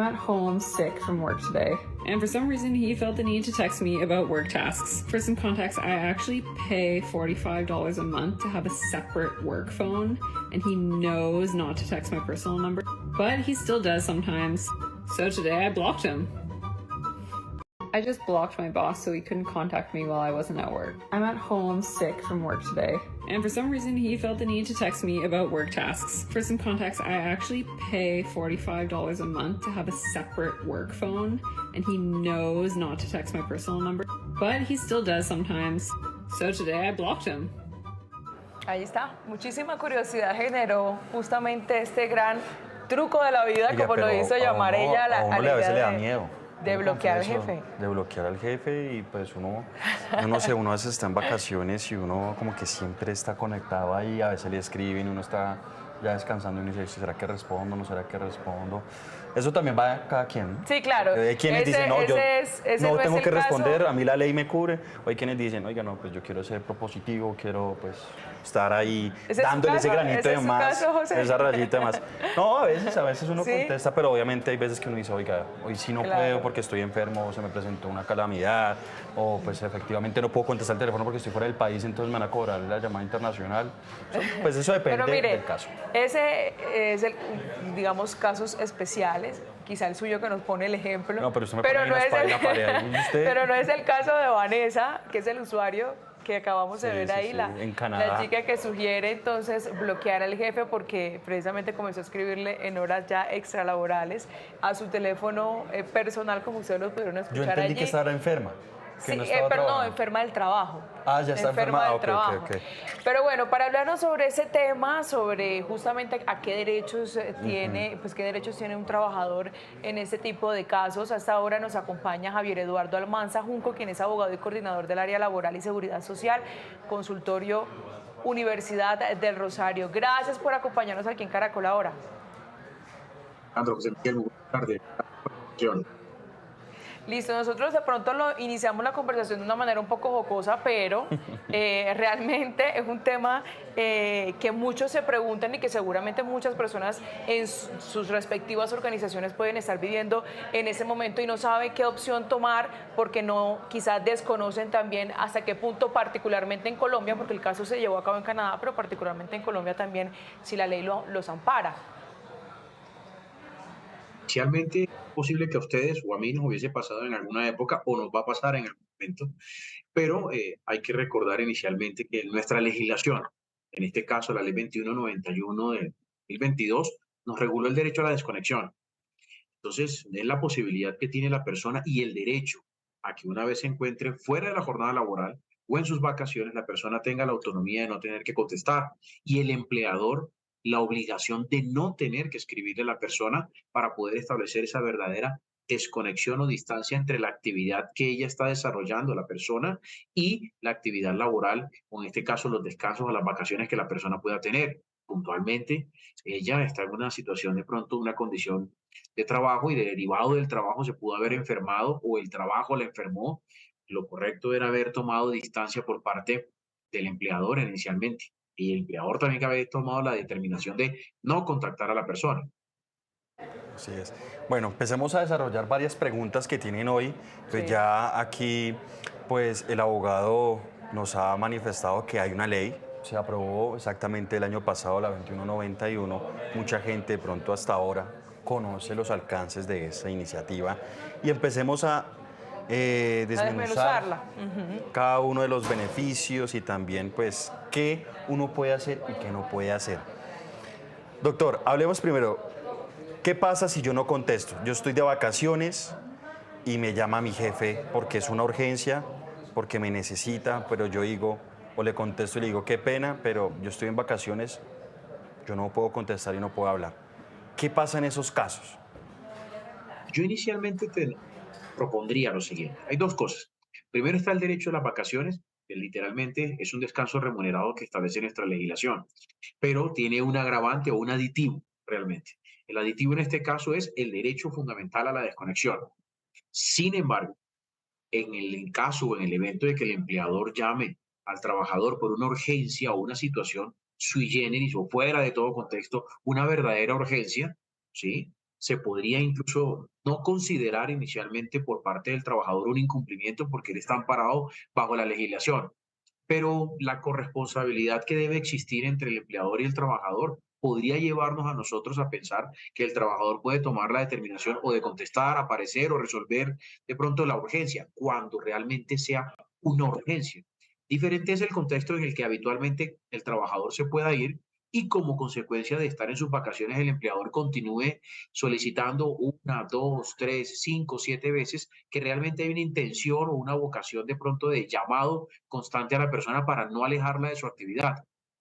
I'm at home sick from work today. And for some reason, he felt the need to text me about work tasks. For some context, I actually pay $45 a month to have a separate work phone, and he knows not to text my personal number, but he still does sometimes. So today I blocked him. I just blocked my boss so he couldn't contact me while I wasn't at work. I'm at home sick from work today. And for some reason, he felt the need to text me about work tasks. For some context, I actually pay $45 a month to have a separate work phone, and he knows not to text my personal number, but he still does sometimes. So today I blocked him. Ahí está. Muchísima curiosidad generó justamente este gran truco de la vida, Oiga, como lo hizo llamar ella a la veces idea le da miedo. de bloquear al jefe. De bloquear al jefe y pues uno no sé, uno a veces está en vacaciones y uno como que siempre está conectado ahí, a veces le escriben, uno está ya descansando y uno dice, ¿será que respondo? ¿No será que respondo? Eso también va a cada quien. Sí, claro. Hay quienes dicen, no, yo no tengo que responder, a mí la ley me cubre. O hay quienes dicen, oiga, no, pues yo quiero ser propositivo, quiero pues estar ahí dándole ese granito de más, esa rayita de más. No, a veces uno contesta, pero obviamente hay veces que uno dice, oiga, hoy sí no puedo porque estoy enfermo, o se me presentó una calamidad, o pues efectivamente no puedo contestar el teléfono porque estoy fuera del país, entonces me van a cobrar la llamada internacional. Pues eso depende del caso. Ese es digamos, casos especiales, quizá el suyo que nos pone el ejemplo. No, pero usted me pone en la pared. Pero no es el caso de Vanessa, que es el usuario que acabamos de ver ahí, en Canadá. La chica que sugiere entonces bloquear al jefe porque precisamente comenzó a escribirle en horas ya extralaborales a su teléfono personal, como ustedes lo pudieron escuchar allí. Yo entendí que estaba enferma. Sí, pero no, enferma del trabajo. Ah, ya está enferma del trabajo. Okay. Pero bueno, para hablarnos sobre ese tema, sobre justamente a qué derechos tiene, pues qué derechos tiene un trabajador en este tipo de casos, hasta ahora nos acompaña Javier Eduardo Almanza Junco, quien es abogado y coordinador del área laboral y seguridad social, consultorio Universidad del Rosario. Gracias por acompañarnos aquí en Caracol Ahora. Alejandro, José Miguel, buenas tardes. Listo, nosotros de pronto iniciamos la conversación de una manera un poco jocosa, pero realmente es un tema que muchos se preguntan y que seguramente muchas personas en sus respectivas organizaciones pueden estar viviendo en ese momento y no saben qué opción tomar porque no, quizás desconocen también hasta qué punto, particularmente en Colombia, porque el caso se llevó a cabo en Canadá, pero particularmente en Colombia también, si la ley los ampara. Inicialmente es posible que a ustedes o a mí nos hubiese pasado en alguna época o nos va a pasar en algún momento, pero hay que recordar inicialmente que nuestra legislación, en este caso la ley 2191 de 2022, nos reguló el derecho a la desconexión. Entonces, es la posibilidad que tiene la persona y el derecho a que una vez se encuentre fuera de la jornada laboral o en sus vacaciones, la persona tenga la autonomía de no tener que contestar y el empleador la obligación de no tener que escribirle a la persona para poder establecer esa verdadera desconexión o distancia entre la actividad que ella está desarrollando, la persona, y la actividad laboral, o en este caso los descansos o las vacaciones que la persona pueda tener. Puntualmente, ella está en una situación de pronto, una condición de trabajo y derivado del trabajo se pudo haber enfermado o el trabajo la enfermó. Lo correcto era haber tomado distancia por parte del empleador inicialmente. Y el empleador también que había tomado la determinación de no contactar a la persona. Así es. Bueno, empecemos a desarrollar varias preguntas que tienen hoy. Pues ya aquí, pues el abogado nos ha manifestado que hay una ley, se aprobó exactamente el año pasado, la 2191. Mucha gente de pronto hasta ahora conoce los alcances de esa iniciativa y empecemos a desmenuzar cada uno de los beneficios y también pues qué uno puede hacer y qué no puede hacer. Doctor, hablemos primero, ¿qué pasa si yo no contesto? Yo estoy de vacaciones y me llama mi jefe porque es una urgencia, porque me necesita, pero yo digo, o le contesto y le digo, qué pena, pero yo estoy en vacaciones, yo no puedo contestar y no puedo hablar. ¿Qué pasa en esos casos? Yo inicialmente te propondría lo siguiente. Hay dos cosas. Primero está el derecho a las vacaciones, que literalmente es un descanso remunerado que establece nuestra legislación, pero tiene un agravante o un aditivo realmente. El aditivo en este caso es el derecho fundamental a la desconexión. Sin embargo, en el caso o en el evento de que el empleador llame al trabajador por una urgencia o una situación sui generis o fuera de todo contexto, una verdadera urgencia, ¿sí? se podría incluso no considerar inicialmente por parte del trabajador un incumplimiento porque él está amparado bajo la legislación, pero la corresponsabilidad que debe existir entre el empleador y el trabajador podría llevarnos a nosotros a pensar que el trabajador puede tomar la determinación o de contestar, aparecer o resolver de pronto la urgencia, cuando realmente sea una urgencia. Diferente es el contexto en el que habitualmente el trabajador se pueda ir y como consecuencia de estar en sus vacaciones el empleador continúe solicitando una, dos, tres, cinco, siete veces, que realmente hay una intención o una vocación de pronto de llamado constante a la persona para no alejarla de su actividad.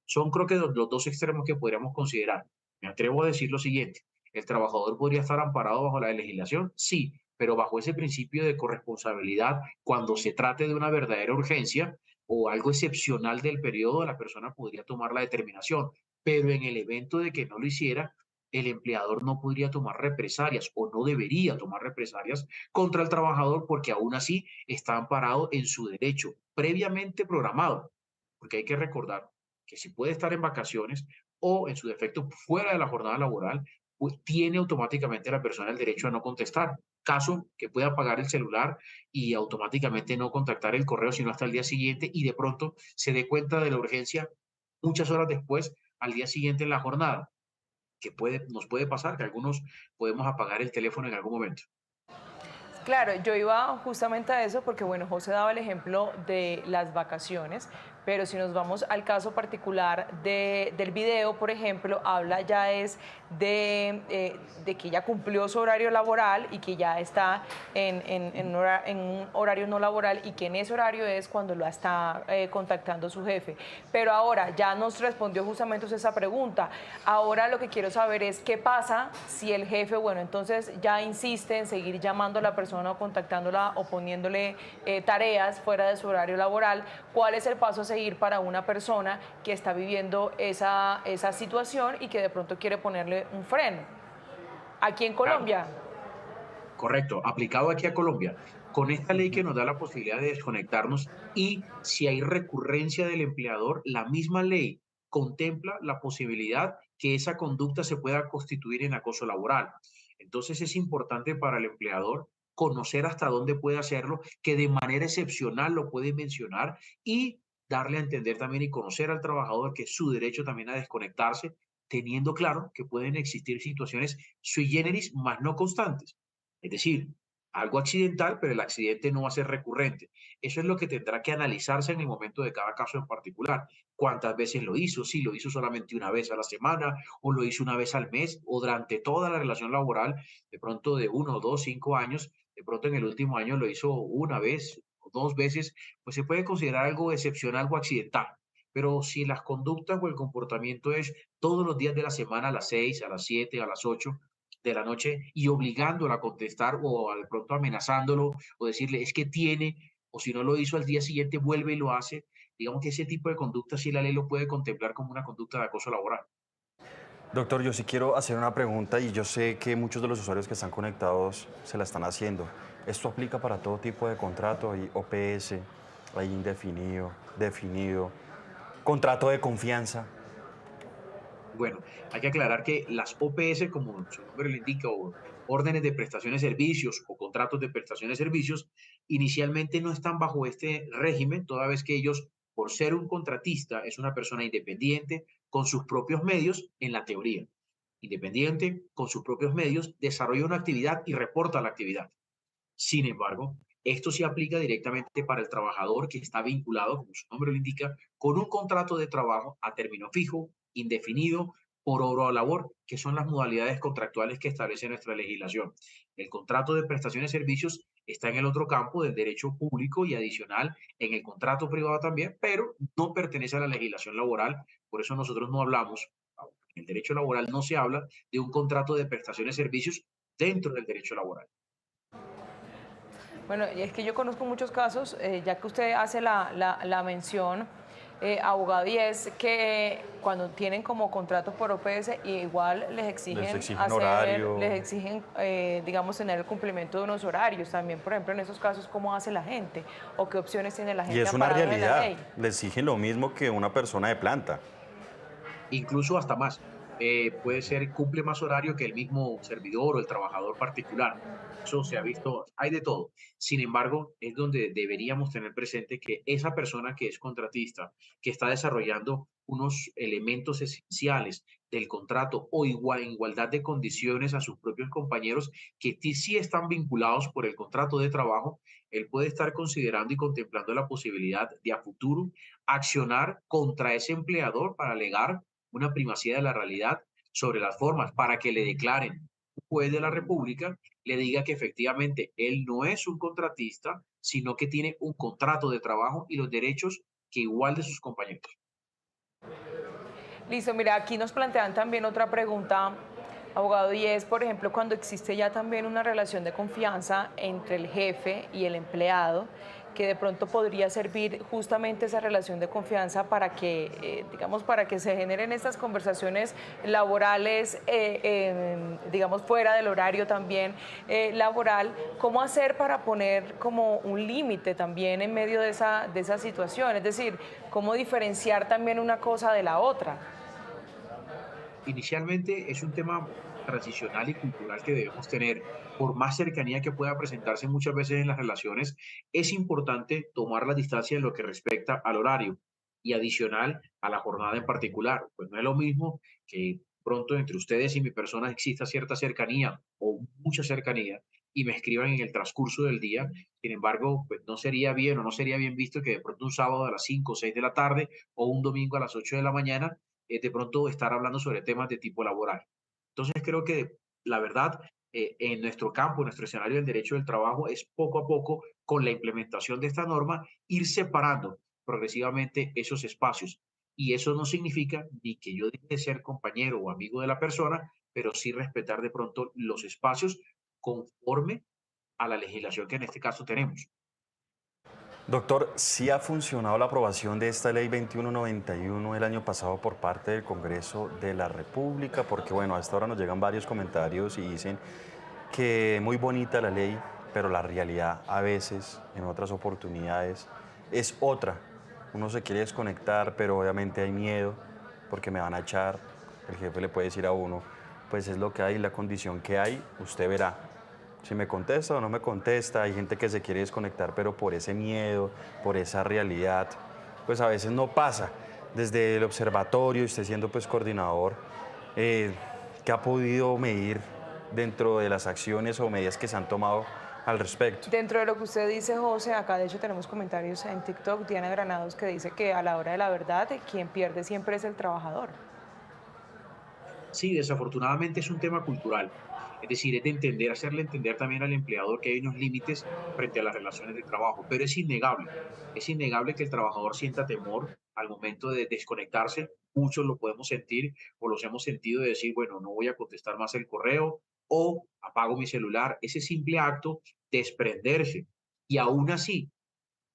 Son creo que los dos extremos que podríamos considerar. Me atrevo a decir lo siguiente, ¿el trabajador podría estar amparado bajo la legislación? Sí, pero bajo ese principio de corresponsabilidad, cuando se trate de una verdadera urgencia o algo excepcional del periodo, la persona podría tomar la determinación, pero en el evento de que no lo hiciera, el empleador no podría tomar represalias o no debería tomar represalias contra el trabajador porque aún así está amparado en su derecho previamente programado. Porque hay que recordar que si puede estar en vacaciones o en su defecto fuera de la jornada laboral, pues tiene automáticamente la persona el derecho a no contestar. Caso que pueda apagar el celular y automáticamente no contactar el correo sino hasta el día siguiente y de pronto se dé cuenta de la urgencia muchas horas después, al día siguiente en la jornada, que nos puede pasar, que algunos podemos apagar el teléfono en algún momento. Claro, yo iba justamente a eso porque, bueno, José daba el ejemplo de las vacaciones, pero si nos vamos al caso particular del video, por ejemplo, habla ya es de que ya cumplió su horario laboral y que ya está en un horario no laboral y que en ese horario es cuando lo está contactando su jefe. Pero ahora ya nos respondió justamente usted esa pregunta. Ahora lo que quiero saber es qué pasa si el jefe, bueno, entonces ya insiste en seguir llamando a la persona o contactándola o poniéndole tareas fuera de su horario laboral. ¿Cuál es el paso a seguir para una persona que está viviendo esa situación y que de pronto quiere ponerle un freno? Aquí en Colombia. Claro, correcto, aplicado aquí a Colombia, con esta ley que nos da la posibilidad de desconectarnos y si hay recurrencia del empleador, la misma ley contempla la posibilidad que esa conducta se pueda constituir en acoso laboral. Entonces es importante para el empleador conocer hasta dónde puede hacerlo, que de manera excepcional lo puede mencionar y darle a entender también y conocer al trabajador que es su derecho también a desconectarse, teniendo claro que pueden existir situaciones sui generis, más no constantes. Es decir, algo accidental, pero el accidente no va a ser recurrente. Eso es lo que tendrá que analizarse en el momento de cada caso en particular. ¿Cuántas veces lo hizo? Si lo hizo solamente una vez a la semana, o lo hizo una vez al mes, o durante toda la relación laboral, de pronto de 1, 2, 5 años, de pronto en el último año lo hizo una vez o dos veces, pues se puede considerar algo excepcional o accidental. Pero si las conductas o el comportamiento es todos los días de la semana a las 6, a las 7, a las 8 de la noche y obligándola a contestar o de pronto amenazándolo o decirle es que tiene, o si no lo hizo al día siguiente vuelve y lo hace, digamos que ese tipo de conducta sí la ley lo puede contemplar como una conducta de acoso laboral. Doctor, yo sí quiero hacer una pregunta y yo sé que muchos de los usuarios que están conectados se la están haciendo. ¿Esto aplica para todo tipo de contrato? Hay OPS, hay indefinido, definido, contrato de confianza. Bueno, hay que aclarar que las OPS, como su nombre le indica, o órdenes de prestaciones de servicios o contratos de prestaciones de servicios, inicialmente no están bajo este régimen, toda vez que ellos, por ser un contratista, es una persona independiente con sus propios medios en la teoría. Independiente con sus propios medios, desarrolla una actividad y reporta la actividad. Sin embargo, esto se aplica directamente para el trabajador que está vinculado, como su nombre lo indica, con un contrato de trabajo a término fijo, indefinido, por hora o labor, que son las modalidades contractuales que establece nuestra legislación. El contrato de prestaciones de servicios está en el otro campo del derecho público y adicional en el contrato privado también, pero no pertenece a la legislación laboral. Por eso nosotros no hablamos, en el derecho laboral no se habla de un contrato de prestaciones de servicios dentro del derecho laboral. Bueno, y es que yo conozco muchos casos, ya que usted hace la mención, abogado, y es que cuando tienen como contratos por OPS, igual Les exigen horario. les exigen, digamos, tener el cumplimiento de unos horarios también. Por ejemplo, en esos casos, ¿cómo hace la gente? ¿O qué opciones tiene la gente? Y es una amparadas en la realidad. ley? Les exigen lo mismo que una persona de planta. Incluso hasta más. puede ser, cumple más horario que el mismo servidor o el trabajador particular. Eso se ha visto, hay de todo. Sin embargo, es donde deberíamos tener presente que esa persona que es contratista, que está desarrollando unos elementos esenciales del contrato o en igualdad de condiciones a sus propios compañeros que sí están vinculados por el contrato de trabajo, él puede estar considerando y contemplando la posibilidad de a futuro accionar contra ese empleador para alegar una primacía de la realidad sobre las formas, para que le declaren un juez de la República, le diga que efectivamente él no es un contratista, sino que tiene un contrato de trabajo y los derechos que igual de sus compañeros. Listo, mira, aquí nos plantean también otra pregunta, abogado, y es, por ejemplo, cuando existe ya también una relación de confianza entre el jefe y el empleado, que de pronto podría servir justamente esa relación de confianza para que, digamos, para que se generen estas conversaciones laborales, digamos, fuera del horario también laboral. ¿Cómo hacer para poner como un límite también en medio de esa situación? Es decir, ¿cómo diferenciar también una cosa de la otra? Inicialmente es un tema transicional y cultural que debemos tener. Por más cercanía que pueda presentarse muchas veces en las relaciones, es importante tomar la distancia en lo que respecta al horario y adicional a la jornada en particular. Pues no es lo mismo que pronto entre ustedes y mi persona exista cierta cercanía o mucha cercanía y me escriban en el transcurso del día. Sin embargo, pues no sería bien o no sería bien visto que de pronto un sábado a las 5 o 6 de la tarde o un domingo a las 8 de la mañana de pronto estar hablando sobre temas de tipo laboral. Entonces creo que la verdad, en nuestro campo, en nuestro escenario del derecho del trabajo, es poco a poco, con la implementación de esta norma, ir separando progresivamente esos espacios. Y eso no significa ni que yo deje de ser compañero o amigo de la persona, pero sí respetar de pronto los espacios conforme a la legislación que en este caso tenemos. Doctor, ¿sí ha funcionado la aprobación de esta ley 2191 el año pasado por parte del Congreso de la República? Porque bueno, hasta ahora nos llegan varios comentarios y dicen que muy bonita la ley, pero la realidad a veces, en otras oportunidades, es otra. Uno se quiere desconectar, pero obviamente hay miedo porque me van a echar. El jefe le puede decir a uno, pues es lo que hay, la condición que hay, usted verá. Si me contesta o no me contesta, hay gente que se quiere desconectar, pero por ese miedo, por esa realidad, pues a veces no pasa. Desde el observatorio, usted siendo pues coordinador, eh, ¿qué ha podido medir dentro de las acciones o medidas que se han tomado al respecto? Dentro de lo que usted dice, José, acá de hecho tenemos comentarios en TikTok, Diana Granados, que dice que a la hora de la verdad, quien pierde siempre es el trabajador. Sí, desafortunadamente es un tema cultural. Es decir, es de entender, hacerle entender también al empleador que hay unos límites frente a las relaciones de trabajo, pero es innegable que el trabajador sienta temor al momento de desconectarse. Muchos lo podemos sentir o los hemos sentido de decir, bueno, no voy a contestar más el correo o apago mi celular. Ese simple acto, desprenderse. Y aún así,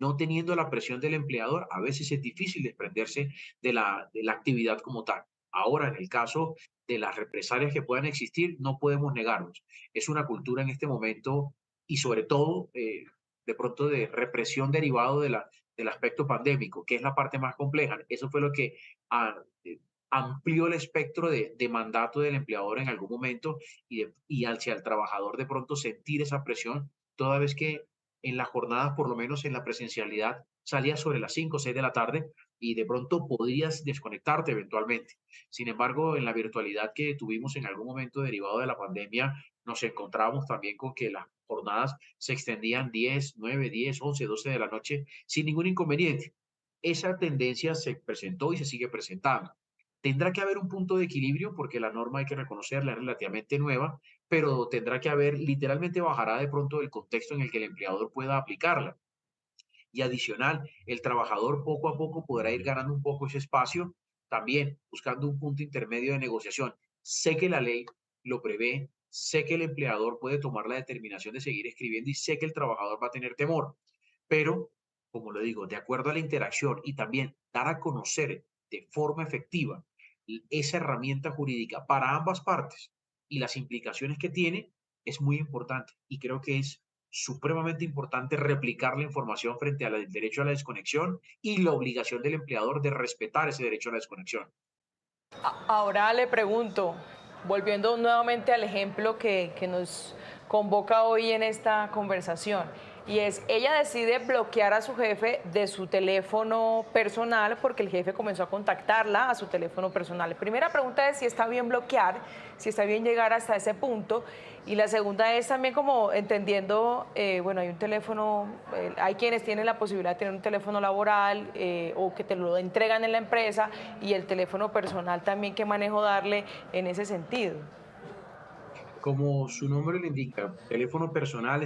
no teniendo la presión del empleador, a veces es difícil desprenderse de la actividad como tal. Ahora, en el caso de las represalias que puedan existir, no podemos negarnos. Es una cultura en este momento y sobre todo, de pronto, de represión derivado del aspecto pandémico, que es la parte más compleja. Eso fue lo que ah, eh, amplió el espectro de mandato del empleador en algún momento y hacia el trabajador de pronto sentir esa presión, toda vez que en las jornadas, por lo menos en la presencialidad, salías sobre las 5 o 6 de la tarde y de pronto podrías desconectarte eventualmente. Sin embargo, en la virtualidad que tuvimos en algún momento derivado de la pandemia, nos encontrábamos también con que las jornadas se extendían 10, 9, 10, 11, 12 de la noche sin ningún inconveniente. Esa tendencia se presentó y se sigue presentando. Tendrá que haber un punto de equilibrio porque la norma hay que reconocerla, es relativamente nueva, pero tendrá que haber, literalmente bajará de pronto el contexto en el que el empleador pueda aplicarla. Y adicional, el trabajador poco a poco podrá ir ganando un poco ese espacio, también buscando un punto intermedio de negociación. Sé que la ley lo prevé, sé que el empleador puede tomar la determinación de seguir escribiendo y sé que el trabajador va a tener temor, pero, como lo digo, de acuerdo a la interacción y también dar a conocer de forma efectiva esa herramienta jurídica para ambas partes y las implicaciones que tiene, es muy importante y creo que es supremamente importante replicar la información frente al derecho a la desconexión y la obligación del empleador de respetar ese derecho a la desconexión. Ahora le pregunto, volviendo nuevamente al ejemplo que nos convoca hoy en esta conversación, y es, ella decide bloquear a su jefe de su teléfono personal porque el jefe comenzó a contactarla a su teléfono personal. Primera pregunta es si está bien bloquear, si está bien llegar hasta ese punto. Y la segunda es también como entendiendo, bueno, hay un teléfono, hay quienes tienen la posibilidad de tener un teléfono laboral o que te lo entregan en la empresa y el teléfono personal también, ¿qué manejo darle en ese sentido? Como su nombre le indica, teléfono personal,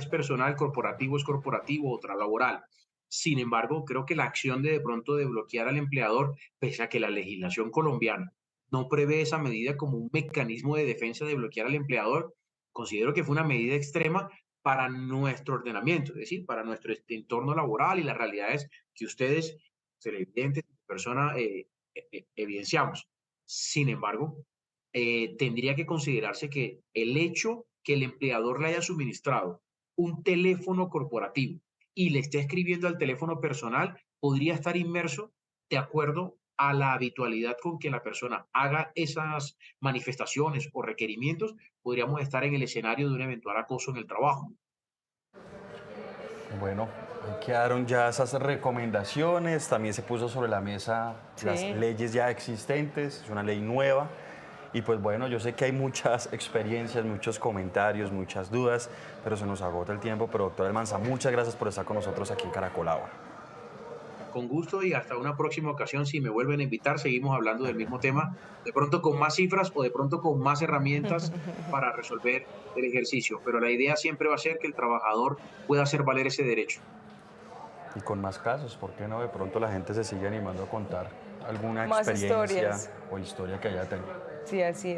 corporativo es corporativo, otra laboral. Sin embargo, creo que la acción de pronto de bloquear al empleador, pese a que la legislación colombiana no prevé esa medida como un mecanismo de defensa de bloquear al empleador, considero que fue una medida extrema para nuestro ordenamiento, es decir, para nuestro entorno laboral y las realidades que ustedes, televidentes, persona, evidenciamos. Sin embargo, tendría que considerarse que el hecho que el empleador le haya suministrado un teléfono corporativo y le esté escribiendo al teléfono personal podría estar inmerso de acuerdo a la habitualidad con que la persona haga esas manifestaciones o requerimientos, podríamos estar en el escenario de un eventual acoso en el trabajo. Bueno, ahí quedaron ya esas recomendaciones, también se puso sobre la mesa las Sí. leyes ya existentes, es una ley nueva. Y pues bueno, yo sé que hay muchas experiencias, muchos comentarios, muchas dudas, pero se nos agota el tiempo. Pero doctor Almanza, muchas gracias por estar con nosotros aquí en Caracol Ahora. Con gusto y hasta una próxima ocasión, si me vuelven a invitar, seguimos hablando del mismo tema, de pronto con más cifras o de pronto con más herramientas para resolver el ejercicio. Pero la idea siempre va a ser que el trabajador pueda hacer valer ese derecho. Y con más casos, ¿por qué no? De pronto la gente se sigue animando a contar alguna Más experiencia historias. o historia que haya tenido. Sí, así es.